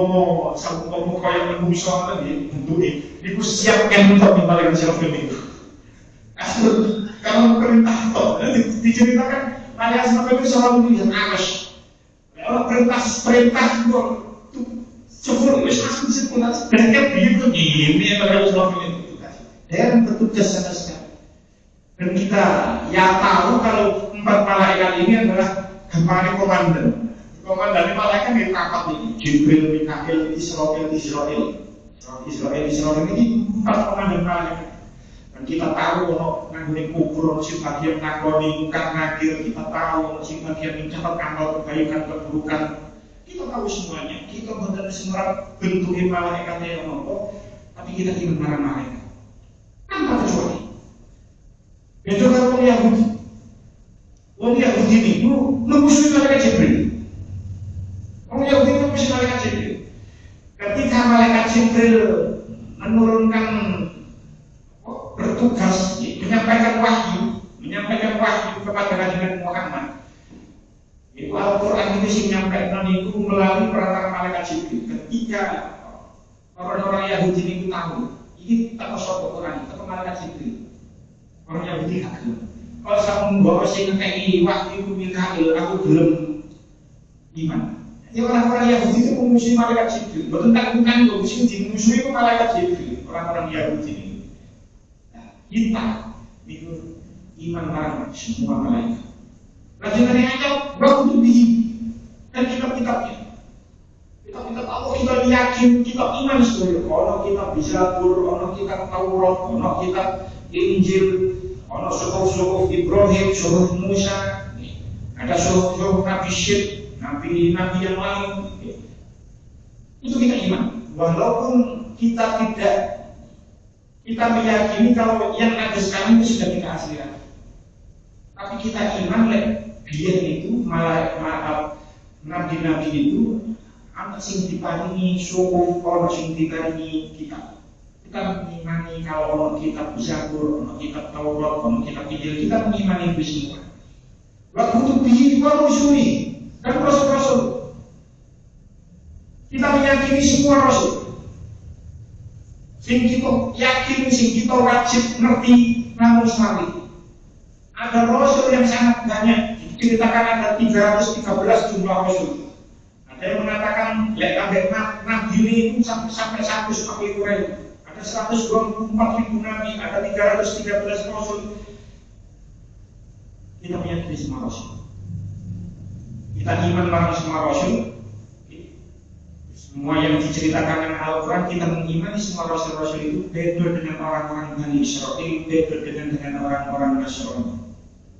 kaya manusia tadi bentuknya, itu siapkan untuk malaikat Israil itu. Asal kalau perintah toh, diceritakan malaikat Israil itu selalu melihat awas. Kalau perintah itu cepur wis asal disebut dan begitu ini malaikat Israil itu dan bertugas sama sekali. Dan kita ya tahu kalau 4 malaikat ini adalah gambaran komandan. Komandannya malaikat yang rapat ini, Jibril, Mikail, Israil ini 4 komandan malaikat. Dan kita tahu ono nanggung kubur, si bagian ngakoni muka nakir, kita tahu si bagian mencatat amal kebaikan keburukan. Kita tahu semuanya. Kita benar semerap bentuknya malaikat yang nopo, tapi kita ingin marah malaikat. Tanpa kecuali. Itu kan orang Yahudi. Orang Yahudi ini memusuhi malaikat Jibril. Orang Yahudi memusuhi malaikat Jibril. Ketika malaikat Jibril menurunkan bertugas menyampaikan wahyu kepada Nabi Muhammad. Itu Al-Quran itu sih menyampaikan itu melalui perantara malaikat Jibril. Ketika orang-orang Yahudi itu tahu, ini tak masuk Al-Quran, tapi malaikat Jibril. Orang Yahudi gak gelem. Kalau saya membawa sing ngekei wahyu Mikail, aku belum iman. Jadi orang-orang Yahudi itu memusuhi malaikat Jibril. Betul tak bukan sing dimusuhi itu malaikat Jibril. Orang-orang Yahudi ini. Nah, kita itu iman marah semua malaikat. Rasulullah aja waktu di dan kitab-kitabnya. Kitab-kitab Allah kita yakin, kita iman sebenarnya. Kalau kita bisa kalau kita Taurat, kalau kita Injil, ono suhuf Ibrahim, suhuf Musa, ada suhuf Nabi Syed, Nabi yang lain. Itu kita iman. Walaupun kita meyakini kalau yang ada sekarang itu sudah kita aslikan. Tapi kita iman dia itu nabi-nabi itu anak sing diparingi suhuf, ono sing diparingi kitab. Kita mengimani kalau ono kitab Zabur, ono kitab Taurat, ono kitab Injil, kita mengimani itu semua. Waktu itu bihi wa rusuli dan rasul-rasul. Kita meyakini semua rasul. Sing kita yakin, sing kita wajib ngerti namun sekali. Ada rasul yang sangat banyak. Diceritakan ada 313 jumlah rasul. Ada yang mengatakan nabi ini sampai 140.000. Ada 124.000 nabi, ada 313 rasul. Kita meyakini semua rasul. Kita iman marah semua rasul. Semua yang diceritakan dengan Al-Quran, kita mengimani semua Rasul-Rasul itu beda dengan orang-orang Bani Israel, beda dengan orang-orang Nasrani.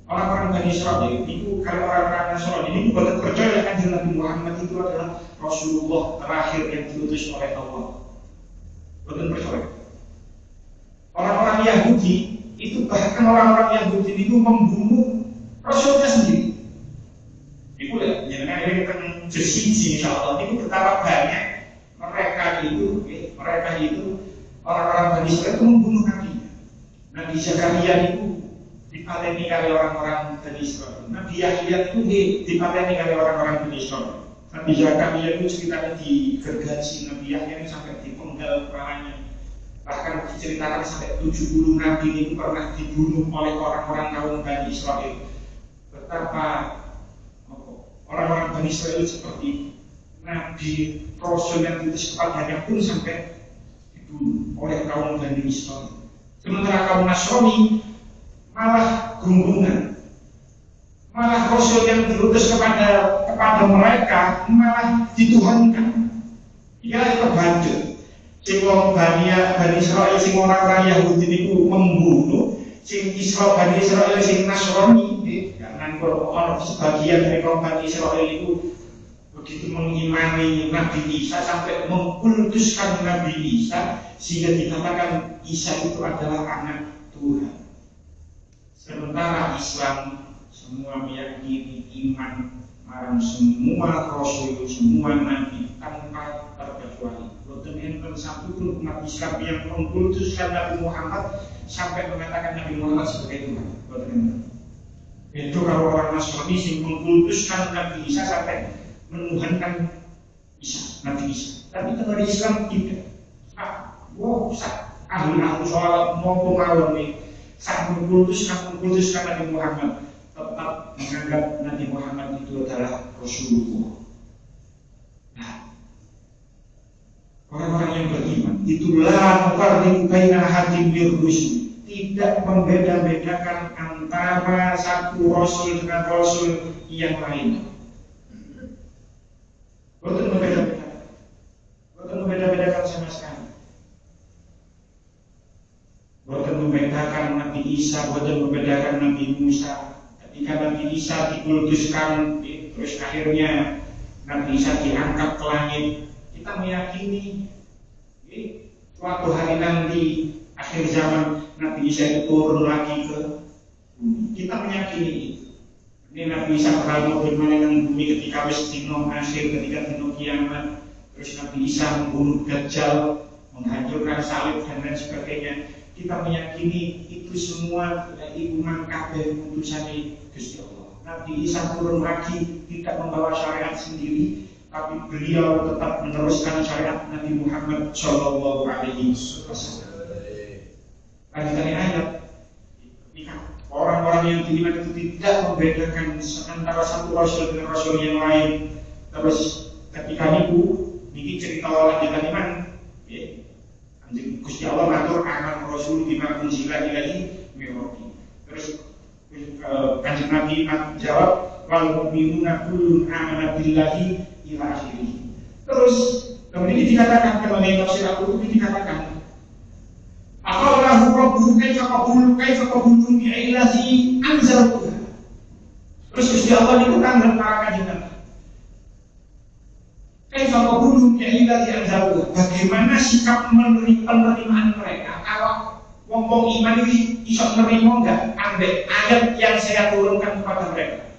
Orang-orang Bani Israel itu, kalau orang-orang Nasrani ini bukan percaya kan Nabi Muhammad itu adalah Rasulullah terakhir yang diutus oleh Allah. Bukan percaya. Orang-orang Yahudi itu, bahkan orang-orang Yahudi itu membunuh Rasulnya sendiri. Ibu ya, jangan ada yang tersisi, insya Allah. Itu betapa banyak mereka itu orang-orang Bani Israel itu membunuh nabinya. Nabi Zakaria itu dipateni oleh orang-orang Bani Israel. Nabi Yahya itu dipateni oleh orang-orang Bani Israel. Nabi Zakaria itu ceritanya digergaji, Nabi Yahya itu sampai dipenggal kepalanya. Bahkan diceritakan sampai 70 nabi ini pernah dibunuh oleh orang-orang kaum Bani Israel. Betapa orang-orang Bani Israel seperti Nabi Rasul yang diutus kepadanya pun sampai dibunuh oleh kaum Bani Israel. Sementara kaum Nasrani malah gunggungan, malah Rasul yang diutus kepada mereka malah dituhankan. Ia terbanjir. Sing wong Bani Israel, sing orang-orang Yahudi itu membunuh, sing Bani Israel, sing Nasrani. Karena kalau sebagian dari kaum Bani Israel itu begitu mengimani Nabi Isa sampai mengkultuskan Nabi Isa sehingga dikatakan Isa itu adalah anak Tuhan. Sementara Islam semua meyakini iman marang semua Rasul, semua Nabi tanpa terkecuali. Boten enten satupun umat Islam yang mengkultuskan Nabi Muhammad sampai mengatakan Nabi Muhammad sebagai Tuhan. Boten enten. Itu kalau orang Nasrani yang mengkultuskan Nabi Isa sampai menuhankan Isa, Nabi Isa. Tapi teori Islam tidak. Ahli sholat maupun mawon nih, saat mengkultuskan Nabi Muhammad, tetap menganggap Nabi Muhammad itu adalah Rasulullah. Nah, orang-orang yang beriman itulah nufarriqu baina ahadin mir rusul, tidak membeda-bedakan antara satu Rasul dengan Rasul yang lain. Bukan membeda-bedakan sama sekali. Bukan membedakan Nabi Isa, bukan membedakan Nabi Musa. Ketika Nabi Isa dikultuskan, terus akhirnya Nabi Isa diangkat ke langit, kita meyakini suatu hari nanti akhir zaman Nabi Isa itu turun lagi ke bumi. Kita meyakini itu. Ini Nabi Isa berlalu bermain dengan bumi ketika wis dino akhir, ketika dino kiamat. Terus Nabi Isa membunuh Dajjal, menghancurkan salib dan lain sebagainya. Kita meyakini itu semua iman kabeh putusane Gusti Allah. Nabi Isa turun lagi tidak membawa syariat sendiri, tapi beliau tetap meneruskan syariat Nabi Muhammad Shallallahu Alaihi Wasallam. Lanjutannya ayat, orang-orang yang beriman itu tidak membedakan antara satu rasul dengan rasul yang lain. Terus ketika niku niki cerita lanjutan iman, Gusti Allah ngatur aman rasul bima unzila ilaihi min rabbih. Terus Kanjeng Nabi jawab wal mu'minuna kullun amana billahi ila akhirih. Terus kemudian dikatakan dalam tafsir Al-Qurtubi dikatakan aqallahu rabbuhu kaifa qabulu bi'ilahi anzaltuha. Terus Gusti Allah itu kan menerangkan juga kaifa qabulu bi'ilahi anzaltuha. Bagaimana sikap penerimaan mereka kalau wong-wong iman ini iso nerima enggak ambek ayat yang saya turunkan kepada mereka.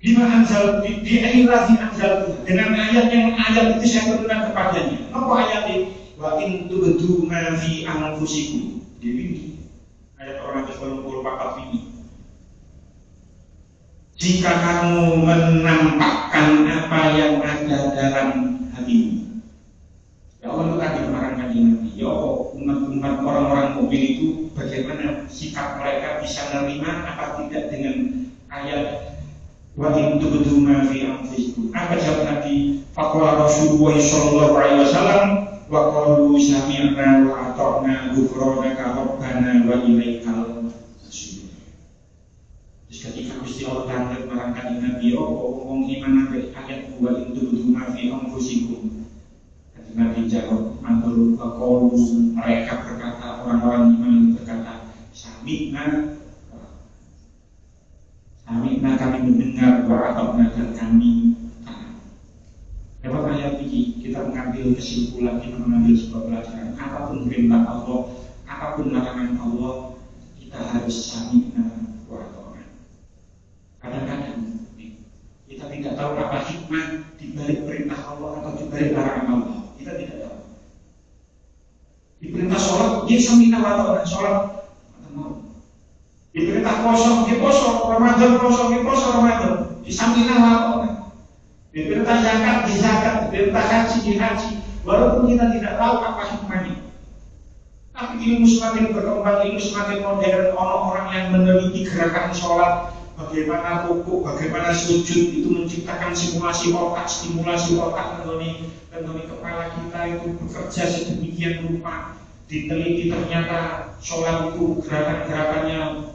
Bima anzal bi'ilahi anzaltuha, dengan ayat itu saya turunkan kepadanya. Apa ayat ini? Wa in tubdu ma fi anfusikum. Jadi ayat 284 ini. Jika kamu menampakkan apa yang ada dalam hatimu. Ya Allah itu tadi menerangkan Nabi. Ya Allah, umat-umat orang-orang mukmin itu bagaimana sikap mereka bisa menerima apa tidak dengan ayat wa in tubdu ma fi anfusikum. Apa jawab Nabi? Faqala Rasulullah sallallahu alaihi wasallam wa qalu sami'na wa ata'na ghufranaka rabbana wa ilaikal masir. Terus ketika Gusti Allah menerangkan Nabi, oh wong iman ambek ayat wa in tubdu ma fi anfusikum. Sami'na kami mendengar, wa ata'na dan kami taat. Lewat ayat ini kita mengambil kesimpulan, kita mengambil sebuah pelajaran. Apapun perintah Allah, apapun larangan Allah, kita harus sami'na wa ata'na. Kadang-kadang kita tidak tahu apa hikmah di balik perintah Allah atau di balik larangan Allah. Kita tidak tahu. Di perintah sholat, dia sami'na wa ata'na, sholat atau mau. Diperintah poso, di poso, Ramadan poso, di poso Ramadan, di sami'na wa ata'na. Diperintah zakat, di zakat, diperintah haji, di haji. Walaupun kita tidak tahu apa hikmahnya, tapi ilmu semakin berkembang, ilmu semakin modern. Orang-orang yang meneliti gerakan sholat, bagaimana rukuk, bagaimana sujud, itu menciptakan simulasi otak, stimulasi otak tentunya kepala kita itu bekerja sedemikian rupa. Diteliti ternyata sholat itu gerakan-gerakannya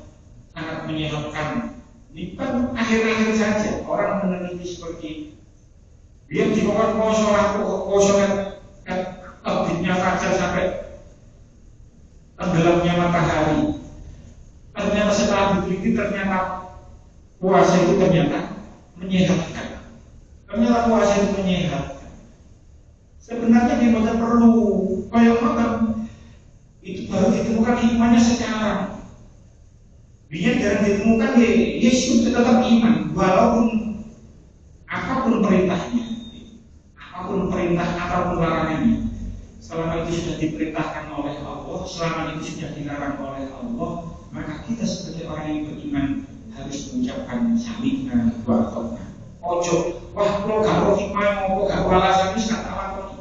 sangat menyehatkan. Ini kan akhir-akhir saja orang meneliti seperti dia di bawah poso terbitnya fajar sampai tenggelamnya matahari. Ternyata setelah diteliti ternyata puasa itu ternyata menyehatkan. Ternyata puasa itu menyehatkan. Sebenarnya dia perlu kayak makan. Itu baru ditemukan hikmahnya sekarang. Biar jarang ditemukan Yesus tetap iman walaupun apapun perintahnya, apapun perintah, apapun larangannya. Selama itu sudah diperintahkan oleh Allah, selama itu sudah dilarang oleh Allah, maka kita sebagai orang yang beriman harus mengucapkan sami'na wa ata'na. Ojo, wah lo gak hikmah mau gak alasan wis gak lakoni.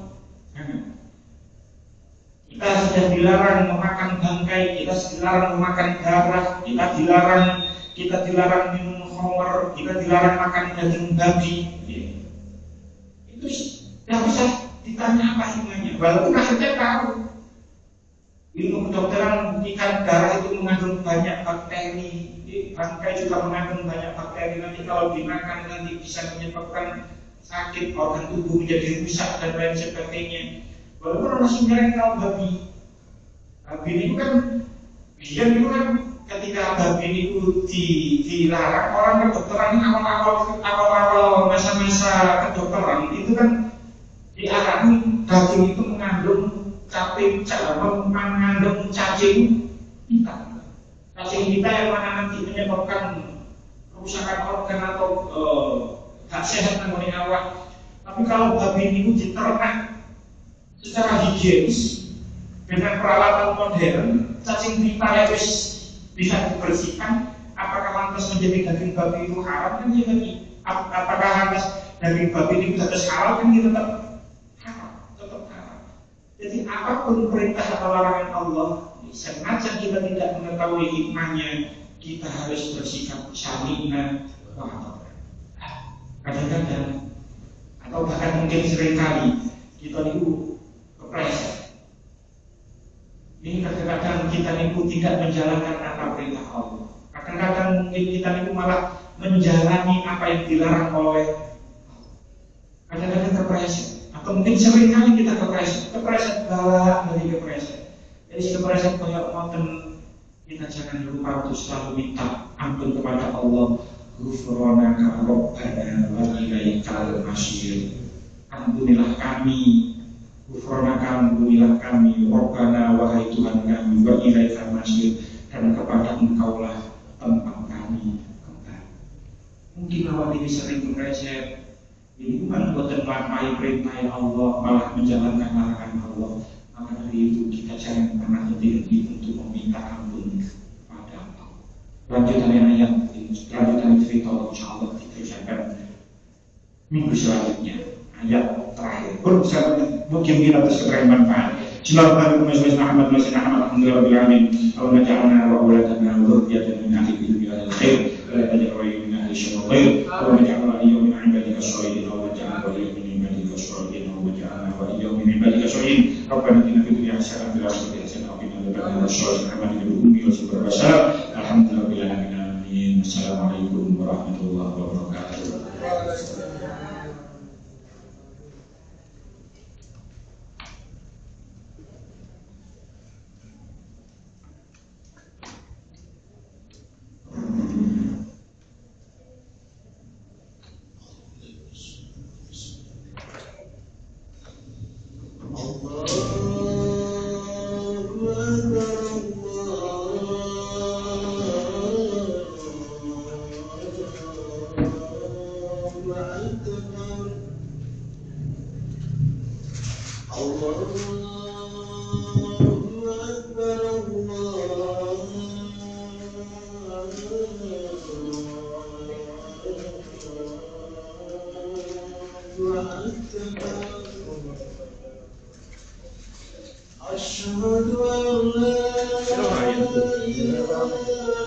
Kita sudah dilarang memakan bangkai, kita dilarang memakan darah, kita dilarang minum khamr, kita dilarang makan daging babi. Itu tidak bisa ditanya apa hikmahnya. Walaupun akhirnya tahu. Ilmu kedokteran membuktikan darah itu mengandung banyak bakteri, bangkai juga mengandung banyak bakteri. Nanti kalau dimakan nanti bisa menyebabkan sakit, organ tubuh menjadi rusak dan lain sebagainya. Walaupun orang sebenarnya tahu babi ini kan, ketika babi itu dilarang, orang kedokteran awal-awal masa-masa kedokteran itu kan diarani daging itu mengandung mengandung cacing hitam. Cacing hitam yang mana nanti menyebabkan kerusakan organ atau gak sehat mengenai awak. Tapi kalau babi itu diternak secara higienis dengan peralatan modern, cacing pita yang bisa dibersihkan, apakah lantas menjadi daging babi itu haram? Kan tidak. Apakah lantas daging babi itu harus halal? Kan tetap haram. Jadi apapun perintah atau larangan Allah, sengaja kita tidak mengetahui hikmahnya, kita harus bersikap sami'na wa ata'na. Kadang-kadang atau bahkan mungkin seringkali kita itu kepleset. Ini kadang-kadang kita itu tidak menjalankan apa perintah Allah. Kadang-kadang mungkin kita itu malah menjalani apa yang dilarang oleh Allah. Kadang-kadang kepleset. Atau mungkin seringkali kita kepleset dari kepleset. Jadi kepleset banyak konten. Kita jangan lupa untuk selalu minta ampun kepada Allah. Ghufranaka Rabbana wa ilaikal masir. Ampunilah kami, ghufranaka, ampunilah kami, Rabbana wahai Tuhan kami, wa ilaikal masir, dan kepada Engkaulah tempat kami kembali. Mungkin awal ini sering kepleset. Ini bukan buatan melampaui perintah Allah, malah menjalankan larangan Allah. Maka dari itu kita jangan pernah henti untuk meminta ampun pada Allah. Lanjutan ayat, lanjutan cerita insya Allah diteruskan minggu selanjutnya. Ayat terakhir. Mungkin kita atas keterangan manfaat. Bismillahirrahmanirrahim. Muhammad Masya Allah. Alhamdulillahirabbil alamin. Allahumma ja'alna wa auladana wa dhurriyyatana min ahli dunya wal khair. La taj'al min ahli syarril khair. Allahumma ja'alna iyyahu min ibadika sholihin. Allahumma ja'alna wa iyyahu min ibadika sholihin. Allahumma ja'alna wa iyyahu min ibadika sholihin. Rabbana atina fid dunya hasanah wa fil akhirati hasanah wa qina adzabannar. Assalamu alaikum warahmatullahi wabarakatuh. Assalamualaikum warahmatullahi wabarakatuh. أشهد أن لا إله إلا الله